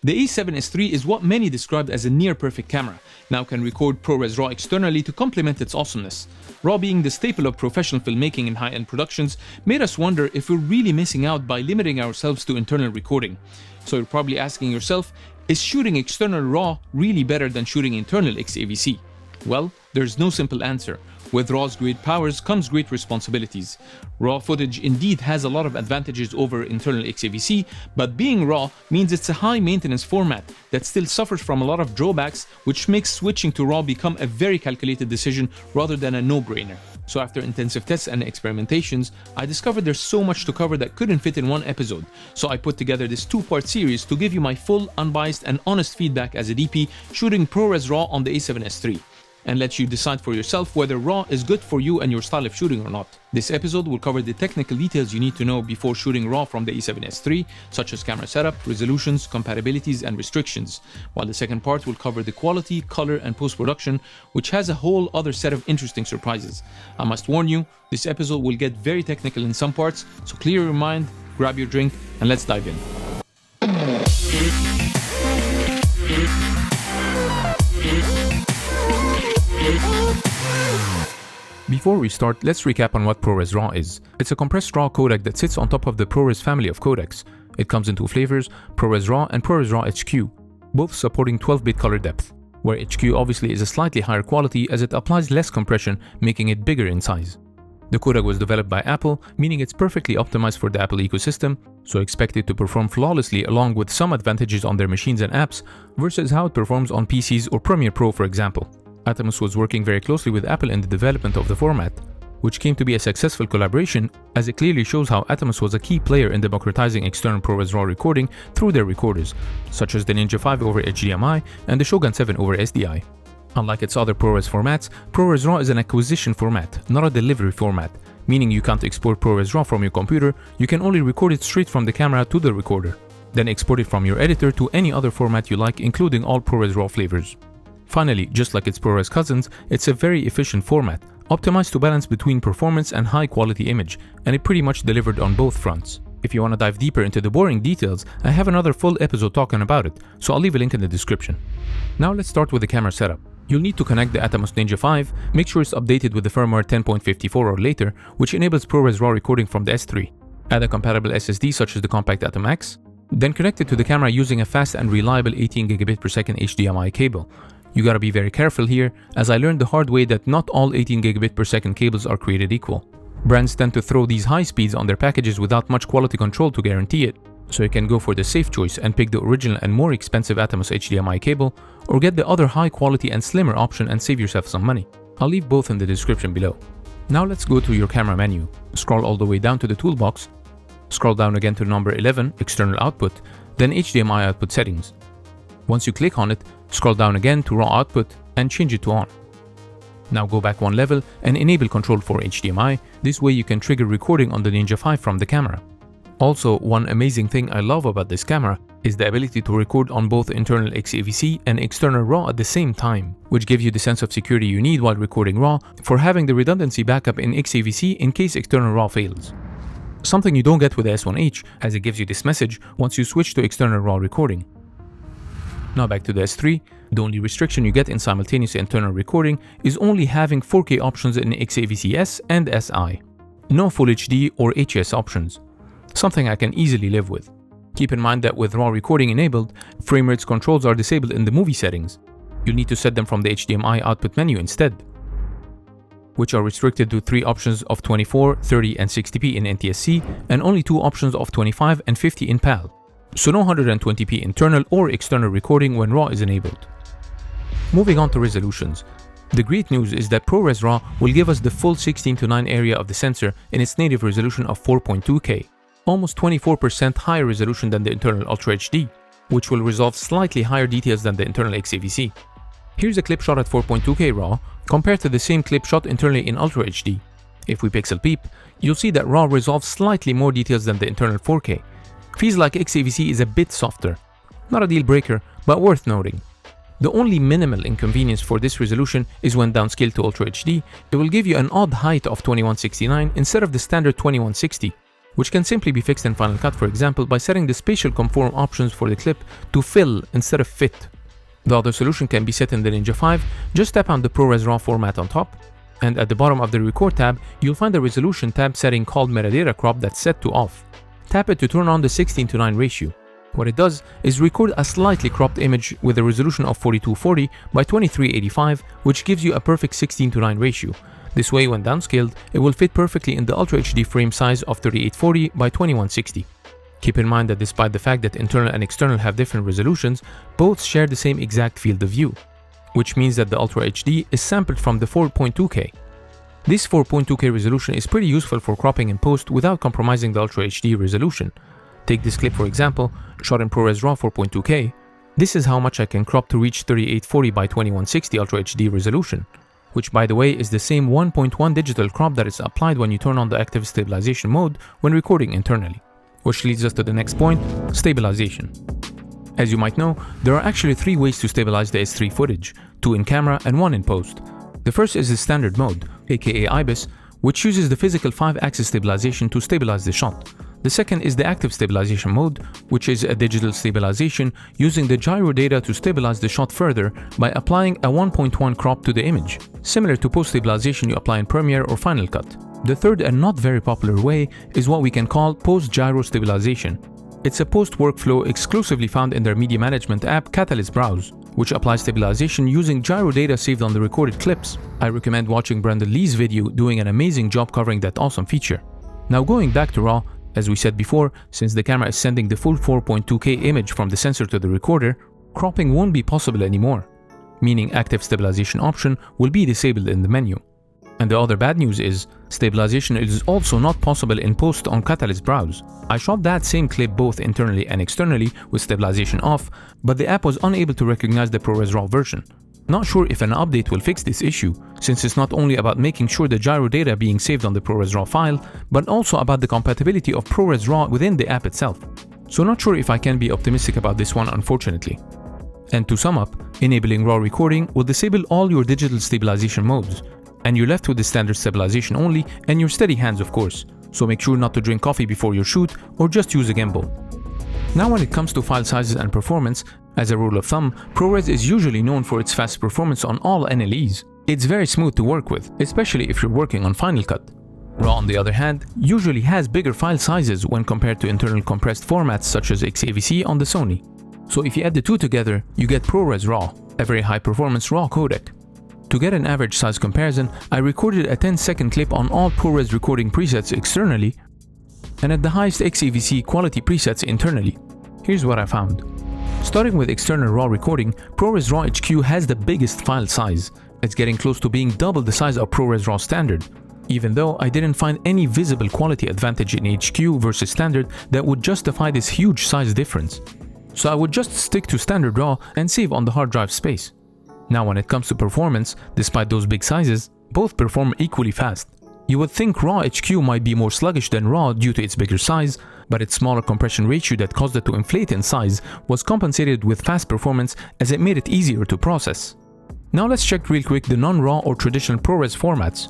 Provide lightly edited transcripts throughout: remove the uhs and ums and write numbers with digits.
The A7S III is what many described as a near-perfect camera, now can record ProRes RAW externally to complement its awesomeness. RAW being the staple of professional filmmaking in high-end productions made us wonder if we're really missing out by limiting ourselves to internal recording. So you're probably asking yourself, is shooting external RAW really better than shooting internal XAVC? Well, there's no simple answer. With RAW's great powers comes great responsibilities. RAW footage indeed has a lot of advantages over internal XAVC, but being RAW means it's a high-maintenance format that still suffers from a lot of drawbacks, which makes switching to RAW become a very calculated decision rather than a no-brainer. So after intensive tests and experimentations, I discovered there's so much to cover that couldn't fit in one episode. So I put together this two-part series to give you my full, unbiased and honest feedback as a DP shooting ProRes RAW on the A7S III. And let you decide for yourself whether RAW is good for you and your style of shooting or not. This episode will cover the technical details you need to know before shooting RAW from the A7S III, such as camera setup, resolutions, compatibilities, and restrictions, while the second part will cover the quality, color, and post-production, which has a whole other set of interesting surprises. I must warn you, this episode will get very technical in some parts, so clear your mind, grab your drink, and let's dive in. Before we start, let's recap on what ProRes RAW is. It's a compressed RAW codec that sits on top of the ProRes family of codecs. It comes in two flavors, ProRes RAW and ProRes RAW HQ, both supporting 12-bit color depth, where HQ obviously is a slightly higher quality as it applies less compression, making it bigger in size. The codec was developed by Apple, meaning it's perfectly optimized for the Apple ecosystem, so expect it to perform flawlessly along with some advantages on their machines and apps versus how it performs on PCs or Premiere Pro, for example. ARTLIST was working very closely with Apple in the development of the format, which came to be a successful collaboration as it clearly shows how ARTLIST was a key player in democratizing external ProRes RAW recording through their recorders, such as the Ninja 5 over HDMI and the Shogun 7 over SDI. Unlike its other ProRes formats, ProRes RAW is an acquisition format, not a delivery format, meaning you can't export ProRes RAW from your computer, you can only record it straight from the camera to the recorder, then export it from your editor to any other format you like, including all ProRes RAW flavors. Finally, just like its ProRes cousins, it's a very efficient format, optimized to balance between performance and high quality image, and it pretty much delivered on both fronts. If you want to dive deeper into the boring details, I have another full episode talking about it, so I'll leave a link in the description. Now let's start with the camera setup. You'll need to connect the ARTLIST Ninja 5, make sure it's updated with the firmware 10.54 or later, which enables ProRes RAW recording from the S3. Add a compatible SSD such as the Compact Atom X, then connect it to the camera using a fast and reliable 18 Gbps HDMI cable. You gotta be very careful here, as I learned the hard way that not all 18 Gbps cables are created equal. Brands tend to throw these high speeds on their packages without much quality control to guarantee it, so you can go for the safe choice and pick the original and more expensive ARTLIST HDMI cable, or get the other high quality and slimmer option and save yourself some money. I'll leave both in the description below. Now let's go to your camera menu. Scroll all the way down to the toolbox, scroll down again to number 11, external output, then HDMI output settings. Once you click on it, scroll down again to RAW output and change it to on. Now go back one level and enable control for HDMI, this way you can trigger recording on the Ninja 5 from the camera. Also, one amazing thing I love about this camera is the ability to record on both internal XAVC and external RAW at the same time, which gives you the sense of security you need while recording RAW for having the redundancy backup in XAVC in case external RAW fails. Something you don't get with the S1H, as it gives you this message once you switch to external RAW recording. Now back to the S3, the only restriction you get in simultaneous internal recording is only having 4K options in XAVC-S and SI. No Full HD or HS options. Something I can easily live with. Keep in mind that with RAW recording enabled, frame rates controls are disabled in the movie settings. You'll need to set them from the HDMI output menu instead, which are restricted to 3 options of 24, 30 and 60p in NTSC and only 2 options of 25 and 50 in PAL. So no 120p internal or external recording when RAW is enabled. Moving on to resolutions. The great news is that ProRes RAW will give us the full 16:9 area of the sensor in its native resolution of 4.2K, almost 24% higher resolution than the internal Ultra HD, which will resolve slightly higher details than the internal XAVC. Here's a clip shot at 4.2K RAW compared to the same clip shot internally in Ultra HD. If we pixel peep, you'll see that RAW resolves slightly more details than the internal 4K. Feels like XAVC is a bit softer. Not a deal breaker, but worth noting. The only minimal inconvenience for this resolution is when downscaled to Ultra HD, it will give you an odd height of 2169 instead of the standard 2160. which can simply be fixed in Final Cut, for example, by setting the spatial conform options for the clip to fill instead of fit. The other solution can be set in the Ninja 5. Just tap on the ProRes RAW format on top, and at the bottom of the Record tab, you'll find the Resolution tab setting called Metadata Crop that's set to off. Tap it to turn on the 16:9 ratio. What it does is record a slightly cropped image with a resolution of 4240 by 2385, which gives you a perfect 16:9 ratio. This way, when downscaled, it will fit perfectly in the Ultra HD frame size of 3840 by 2160. Keep in mind that despite the fact that internal and external have different resolutions, both share the same exact field of view, which means that the Ultra HD is sampled from the 4.2K. This 4.2K resolution is pretty useful for cropping in post without compromising the Ultra HD resolution. Take this clip for example, shot in ProRes RAW 4.2K. This is how much I can crop to reach 3840 by 2160 Ultra HD resolution, which by the way is the same 1.1 digital crop that is applied when you turn on the active stabilization mode when recording internally. Which leads us to the next point, stabilization. As you might know, there are actually 3 ways to stabilize the S3 footage, 2 in camera and 1 in post. The first is the standard mode, aka IBIS, which uses the physical 5-axis stabilization to stabilize the shot. The second is the active stabilization mode, which is a digital stabilization using the gyro data to stabilize the shot further by applying a 1.1 crop to the image, similar to post-stabilization you apply in Premiere or Final Cut. The third and not very popular way is what we can call post-gyro stabilization. It's a post workflow exclusively found in their media management app ARTLIST Browse, which applies stabilization using gyro data saved on the recorded clips. I recommend watching Brandon Lee's video doing an amazing job covering that awesome feature. Now going back to RAW, as we said before, since the camera is sending the full 4.2K image from the sensor to the recorder, cropping won't be possible anymore, meaning active stabilization option will be disabled in the menu. And the other bad news is, stabilization is also not possible in post on ARTLIST Browse. I shot that same clip both internally and externally with stabilization off, but the app was unable to recognize the ProRes RAW version. Not sure if an update will fix this issue, since it's not only about making sure the gyro data being saved on the ProRes RAW file, but also about the compatibility of ProRes RAW within the app itself. So not sure if I can be optimistic about this one, unfortunately. And to sum up, enabling RAW recording will disable all your digital stabilization modes, and you're left with the standard stabilization only and your steady hands of course, so make sure not to drink coffee before your shoot or just use a gimbal. Now when it comes to file sizes and performance, as a rule of thumb, ProRes is usually known for its fast performance on all NLEs. It's very smooth to work with, especially if you're working on Final Cut. RAW on the other hand, usually has bigger file sizes when compared to internal compressed formats such as XAVC on the Sony. So if you add the two together, you get ProRes RAW, a very high performance RAW codec. To get an average size comparison, I recorded a 10-second clip on all ProRes recording presets externally and at the highest XAVC quality presets internally. Here's what I found. Starting with external RAW recording, ProRes RAW HQ has the biggest file size. It's getting close to being double the size of ProRes RAW Standard, even though I didn't find any visible quality advantage in HQ versus Standard that would justify this huge size difference. So I would just stick to Standard RAW and save on the hard drive space. Now when it comes to performance, despite those big sizes, both perform equally fast. You would think RAW HQ might be more sluggish than RAW due to its bigger size, but its smaller compression ratio that caused it to inflate in size was compensated with fast performance as it made it easier to process. Now let's check real quick the non-RAW or traditional ProRes formats.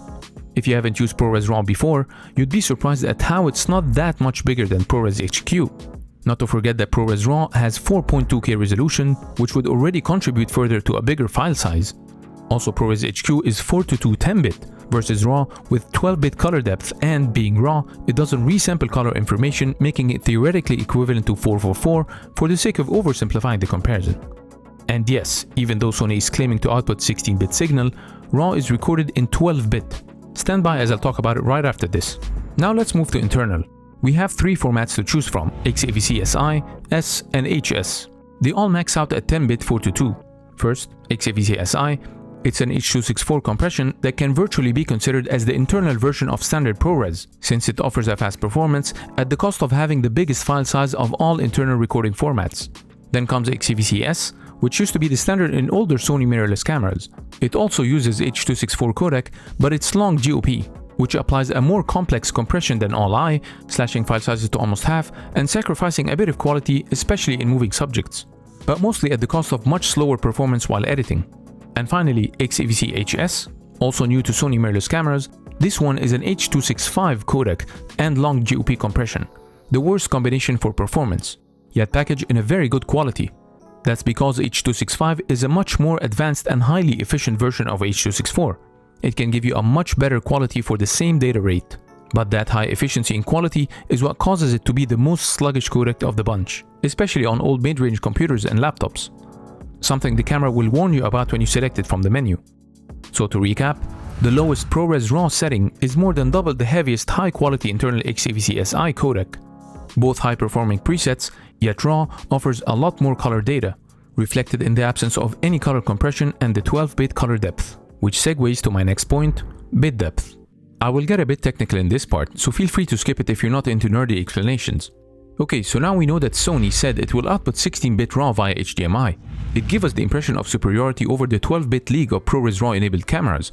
If you haven't used ProRes RAW before, you'd be surprised at how it's not that much bigger than ProRes HQ. Not to forget that ProRes RAW has 4.2K resolution, which would already contribute further to a bigger file size. Also, ProRes HQ is 4:2 10-bit versus RAW with 12-bit color depth, and being RAW, it doesn't resample color information, making it theoretically equivalent to 444 for the sake of oversimplifying the comparison. And yes, even though Sony is claiming to output 16-bit signal, RAW is recorded in 12-bit. Stand by as I'll talk about it right after this. Now let's move to internal. We have 3 formats to choose from, XAVC SI, S, and HS. They all max out at 10-bit 4:2. First, XAVC SI. It's an H.264 compression that can virtually be considered as the internal version of standard ProRes, since it offers a fast performance at the cost of having the biggest file size of all internal recording formats. Then comes XAVC S, which used to be the standard in older Sony mirrorless cameras. It also uses H.264 codec, but it's long GOP, which applies a more complex compression than All-I, slashing file sizes to almost half and sacrificing a bit of quality, especially in moving subjects, but mostly at the cost of much slower performance while editing. And finally, XAVC HS, also new to Sony mirrorless cameras, This one is an H.265 codec and long GOP compression, the worst combination for performance, yet packaged in a very good quality. That's because H.265 is a much more advanced and highly efficient version of H.264. It can give you a much better quality for the same data rate. But that high efficiency and quality is what causes it to be the most sluggish codec of the bunch, especially on old mid-range computers and laptops. Something the camera will warn you about when you select it from the menu. So to recap, the lowest ProRes RAW setting is more than double the heaviest high-quality internal XAVC SI codec. Both high-performing presets, yet RAW offers a lot more color data, reflected in the absence of any color compression and the 12-bit color depth, which segues to my next point, bit depth. I will get a bit technical in this part, so feel free to skip it if you're not into nerdy explanations. Okay, so now we know that Sony said it will output 16-bit RAW via HDMI. It gives us the impression of superiority over the 12-bit league of ProRes RAW enabled cameras.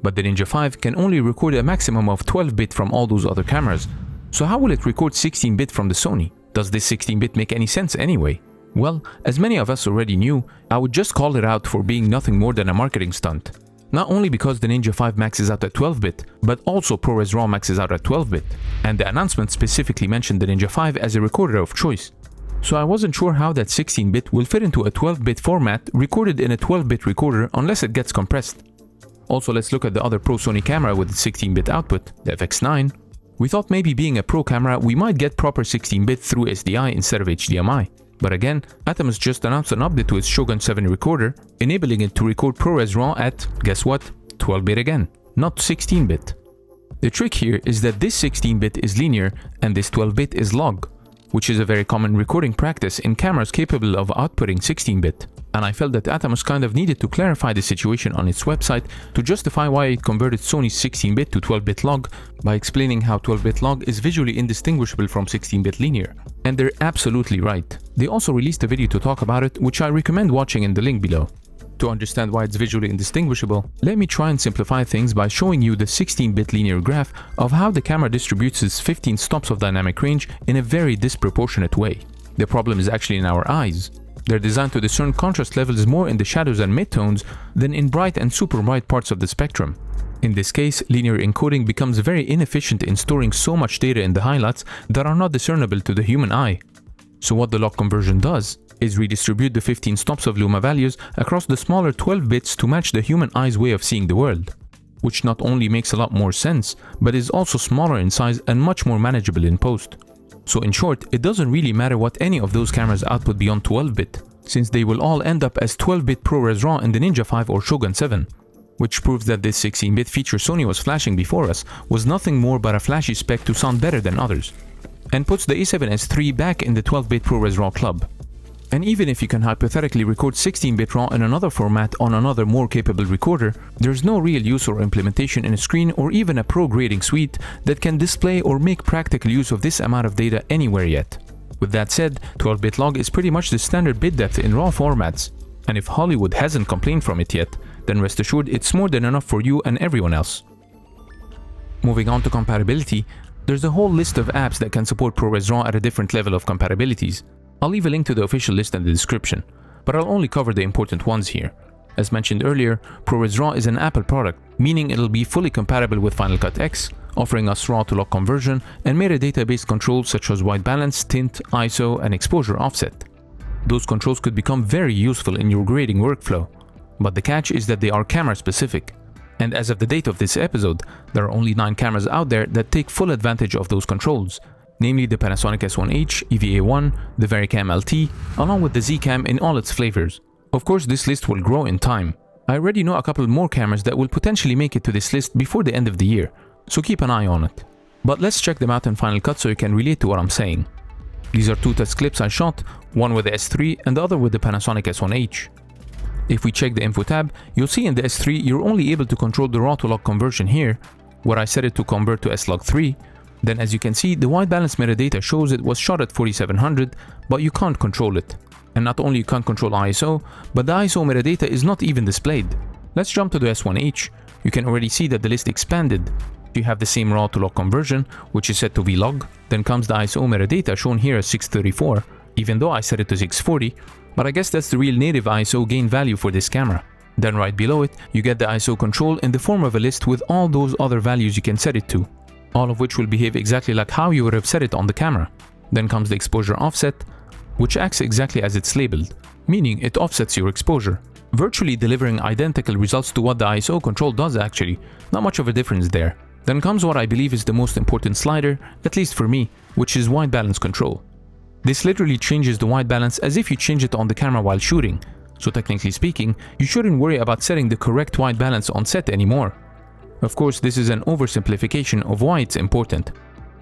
But the Ninja 5 can only record a maximum of 12-bit from all those other cameras. So how will it record 16-bit from the Sony? Does this 16-bit make any sense anyway? Well, as many of us already knew, I would just call it out for being nothing more than a marketing stunt. Not only because the Ninja 5 maxes out at 12-bit, but also ProRes RAW maxes out at 12-bit, and the announcement specifically mentioned the Ninja 5 as a recorder of choice. So I wasn't sure how that 16-bit will fit into a 12-bit format recorded in a 12-bit recorder unless it gets compressed. Also, let's look at the other Pro Sony camera with its 16-bit output, the FX9. We thought maybe being a Pro camera we might get proper 16-bit through SDI instead of HDMI. But again, Atomos just announced an update to its Shogun 7 recorder, enabling it to record ProRes RAW at, guess what, 12-bit again, not 16-bit. The trick here is that this 16-bit is linear and this 12-bit is log, which is a very common recording practice in cameras capable of outputting 16-bit. And I felt that Atomos kind of needed to clarify the situation on its website to justify why it converted Sony's 16-bit to 12-bit log by explaining how 12-bit log is visually indistinguishable from 16-bit linear. And they're absolutely right. They also released a video to talk about it, which I recommend watching in the link below. To understand why it's visually indistinguishable, let me try and simplify things by showing you the 16-bit linear graph of how the camera distributes its 15 stops of dynamic range in a very disproportionate way. The problem is actually in our eyes. They're designed to discern contrast levels more in the shadows and midtones than in bright and super bright parts of the spectrum. In this case, linear encoding becomes very inefficient in storing so much data in the highlights that are not discernible to the human eye. So what the log conversion does is redistribute the 15 stops of luma values across the smaller 12 bits to match the human eye's way of seeing the world, which not only makes a lot more sense, but is also smaller in size and much more manageable in post. So in short, it doesn't really matter what any of those cameras output beyond 12-bit, since they will all end up as 12-bit ProRes RAW in the Ninja 5 or Shogun 7, which proves that this 16-bit feature Sony was flashing before us was nothing more but a flashy spec to sound better than others, and puts the A7S III back in the 12-bit ProRes RAW club. And even if you can hypothetically record 16-bit RAW in another format on another more capable recorder, there's no real use or implementation in a screen or even a pro grading suite that can display or make practical use of this amount of data anywhere yet. With that said, 12-bit log is pretty much the standard bit depth in RAW formats, and if Hollywood hasn't complained from it yet, then rest assured it's more than enough for you and everyone else. Moving on to compatibility, there's a whole list of apps that can support ProRes RAW at a different level of compatibilities. I'll leave a link to the official list in the description, but I'll only cover the important ones here. As mentioned earlier, ProRes RAW is an Apple product, meaning it'll be fully compatible with Final Cut X, offering us RAW to log conversion and metadata-based controls such as white balance, tint, ISO, and exposure offset. Those controls could become very useful in your grading workflow, but the catch is that they are camera specific. And as of the date of this episode, there are only 9 cameras out there that take full advantage of those controls, namely the Panasonic S1H, EVA1, the VariCam LT, along with the Z-Cam in all its flavors. Of course, this list will grow in time. I already know a couple more cameras that will potentially make it to this list before the end of the year, so keep an eye on it. But let's check them out in Final Cut so you can relate to what I'm saying. These are 2 test clips I shot, one with the S3 and the other with the Panasonic S1H. If we check the info tab, you'll see in the S3 you're only able to control the RAW to log conversion here, where I set it to convert to S-Log3. Then as you can see, the white balance metadata shows it was shot at 4700, but you can't control it. And not only you can't control ISO, but the ISO metadata is not even displayed. Let's jump to the S1H. You can already see that the list expanded. You have the same RAW to log conversion, which is set to vlog. Then comes the ISO metadata shown here as 634, even though I set it to 640, but I guess that's the real native ISO gain value for this camera. Then right below it, you get the ISO control in the form of a list with all those other values you can set it to, all of which will behave exactly like how you would have set it on the camera. Then comes the exposure offset, which acts exactly as it's labeled, meaning it offsets your exposure, virtually delivering identical results to what the ISO control does actually, not much of a difference there. Then comes what I believe is the most important slider, at least for me, which is white balance control. This literally changes the white balance as if you change it on the camera while shooting, so technically speaking, you shouldn't worry about setting the correct white balance on set anymore. Of course, this is an oversimplification of why it's important.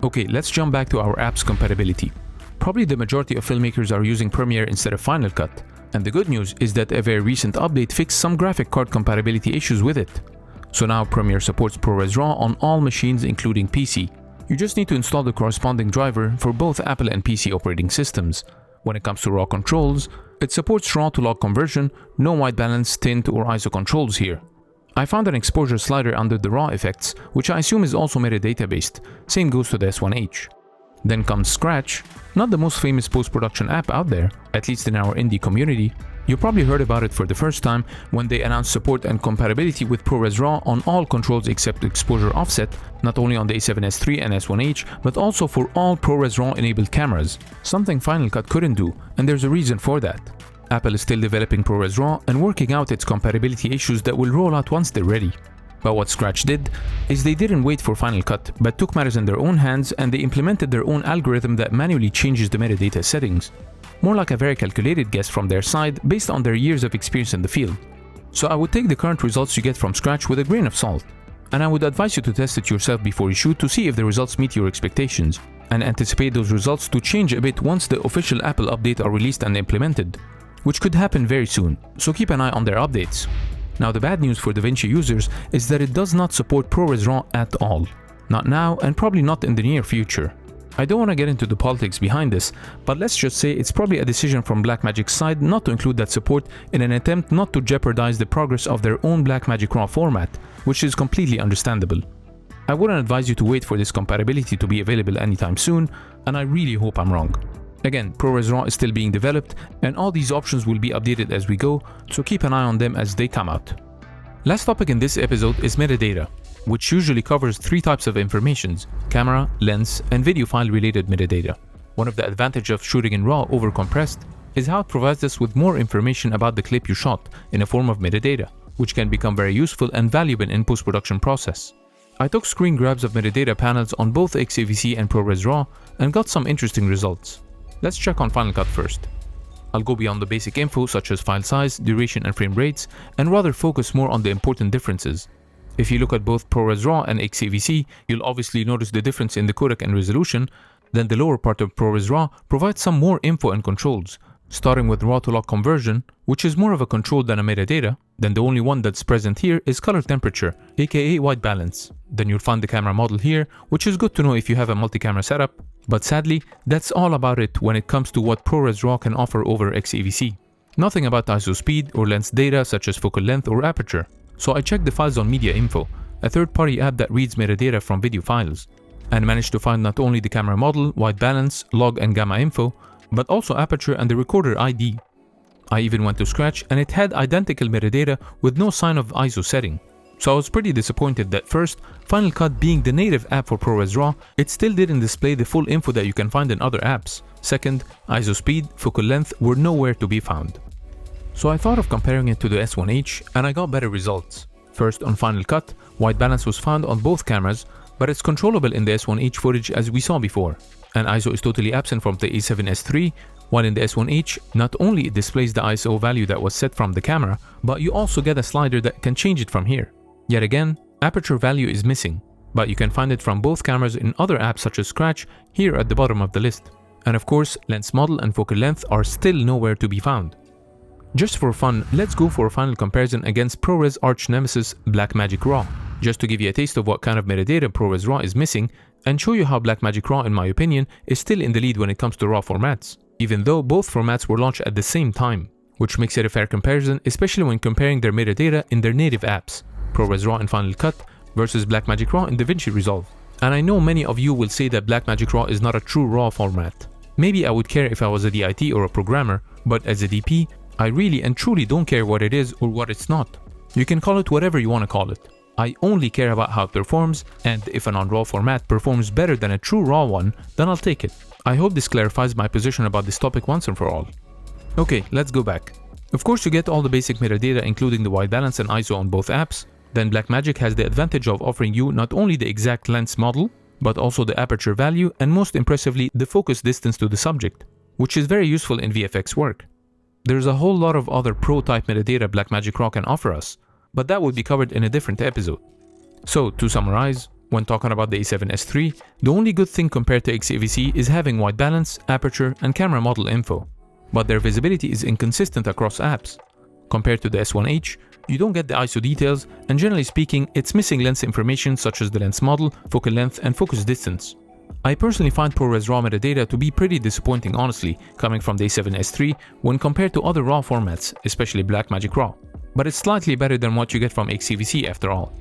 Okay, let's jump back to our app's compatibility. Probably the majority of filmmakers are using Premiere instead of Final Cut, and the good news is that a very recent update fixed some graphic card compatibility issues with it. So now Premiere supports ProRes RAW on all machines including PC. You just need to install the corresponding driver for both Apple and PC operating systems. When it comes to RAW controls, it supports RAW to log conversion, no white balance, tint or ISO controls here. I found an exposure slider under the RAW effects, which I assume is also metadata based, same goes to the S1H. Then comes Scratch, not the most famous post-production app out there, at least in our indie community. You probably heard about it for the first time when they announced support and compatibility with ProRes RAW on all controls except exposure offset, not only on the A7S III and S1H, but also for all ProRes RAW enabled cameras, something Final Cut couldn't do, and there's a reason for that. Apple is still developing ProRes RAW and working out its compatibility issues that will roll out once they're ready. But what Scratch did is they didn't wait for Final Cut, but took matters in their own hands and they implemented their own algorithm that manually changes the metadata settings. More like a very calculated guess from their side based on their years of experience in the field. So I would take the current results you get from Scratch with a grain of salt. And I would advise you to test it yourself before you shoot to see if the results meet your expectations, and anticipate those results to change a bit once the official Apple update are released and implemented, which could happen very soon, so keep an eye on their updates. Now the bad news for DaVinci users is that it does not support ProRes RAW at all. Not now and probably not in the near future. I don't want to get into the politics behind this, but let's just say it's probably a decision from Blackmagic's side not to include that support in an attempt not to jeopardize the progress of their own Blackmagic RAW format, which is completely understandable. I wouldn't advise you to wait for this compatibility to be available anytime soon, and I really hope I'm wrong. Again, ProRes RAW is still being developed, and all these options will be updated as we go, so keep an eye on them as they come out. Last topic in this episode is metadata, which usually covers three types of informations: camera, lens, and video file related metadata. One of the advantages of shooting in RAW over compressed is how it provides us with more information about the clip you shot in a form of metadata, which can become very useful and valuable in post-production process. I took screen grabs of metadata panels on both XAVC and ProRes RAW and got some interesting results. Let's check on Final Cut first. I'll go beyond the basic info such as file size, duration and frame rates, and rather focus more on the important differences. If you look at both ProRes RAW and XAVC, you'll obviously notice the difference in the codec and resolution. Then the lower part of ProRes RAW provides some more info and controls, starting with RAW to log conversion, which is more of a control than a metadata. Then the only one that's present here is color temperature, aka white balance. Then you'll find the camera model here, which is good to know if you have a multi-camera setup. But sadly, that's all about it when it comes to what ProRes RAW can offer over XAVC. Nothing about ISO speed or lens data such as focal length or aperture. So I checked the files on Media Info, a third-party app that reads metadata from video files, and managed to find not only the camera model, white balance, log and gamma info, but also aperture and the recorder ID. I even went to Scratch and it had identical metadata with no sign of ISO setting. So I was pretty disappointed that first, Final Cut being the native app for ProRes RAW, it still didn't display the full info that you can find in other apps. Second, ISO speed, focal length were nowhere to be found. So I thought of comparing it to the S1H and I got better results. First, on Final Cut, white balance was found on both cameras, but it's controllable in the S1H footage as we saw before. And ISO is totally absent from the A7S III, while in the S1H, not only it displays the ISO value that was set from the camera, but you also get a slider that can change it from here. Yet again, aperture value is missing, but you can find it from both cameras in other apps such as Scratch here at the bottom of the list. And of course, lens model and focal length are still nowhere to be found. Just for fun, let's go for a final comparison against ProRes arch nemesis Blackmagic RAW, just to give you a taste of what kind of metadata ProRes RAW is missing and show you how Blackmagic RAW, in my opinion, is still in the lead when it comes to RAW formats, even though both formats were launched at the same time, which makes it a fair comparison, especially when comparing their metadata in their native apps, ProRes RAW in Final Cut versus Blackmagic RAW in DaVinci Resolve. And I know many of you will say that Blackmagic RAW is not a true RAW format. Maybe I would care if I was a DIT or a programmer, but as a DP, I really and truly don't care what it is or what it's not. You can call it whatever you want to call it. I only care about how it performs, and if a non-RAW format performs better than a true RAW one, then I'll take it. I hope this clarifies my position about this topic once and for all. Okay, let's go back. Of course, you get all the basic metadata including the white balance and ISO on both apps. Then Blackmagic has the advantage of offering you not only the exact lens model, but also the aperture value and most impressively the focus distance to the subject, which is very useful in VFX work. There's a whole lot of other pro-type metadata Blackmagic RAW can offer us, but that will be covered in a different episode. So, to summarize, when talking about the A7S III, the only good thing compared to XAVC is having white balance, aperture, and camera model info, but their visibility is inconsistent across apps. Compared to the S1H, you don't get the ISO details, and generally speaking, it's missing lens information such as the lens model, focal length, and focus distance. I personally find ProRes RAW metadata to be pretty disappointing honestly, coming from the A7S III when compared to other RAW formats, especially Blackmagic RAW. But it's slightly better than what you get from XAVC after all.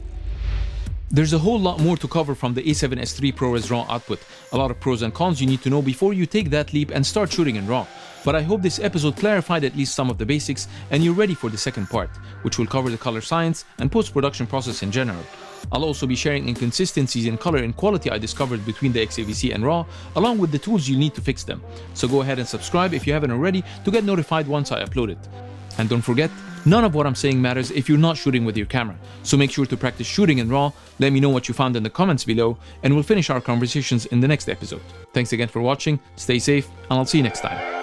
There's a whole lot more to cover from the A7S III ProRes RAW output, a lot of pros and cons you need to know before you take that leap and start shooting in RAW. But I hope this episode clarified at least some of the basics and you're ready for the second part, which will cover the color science and post-production process in general. I'll also be sharing inconsistencies in color and quality I discovered between the XAVC and RAW, along with the tools you'll need to fix them. So go ahead and subscribe if you haven't already to get notified once I upload it. And don't forget, none of what I'm saying matters if you're not shooting with your camera. So make sure to practice shooting in RAW, let me know what you found in the comments below, and we'll finish our conversations in the next episode. Thanks again for watching, stay safe, and I'll see you next time.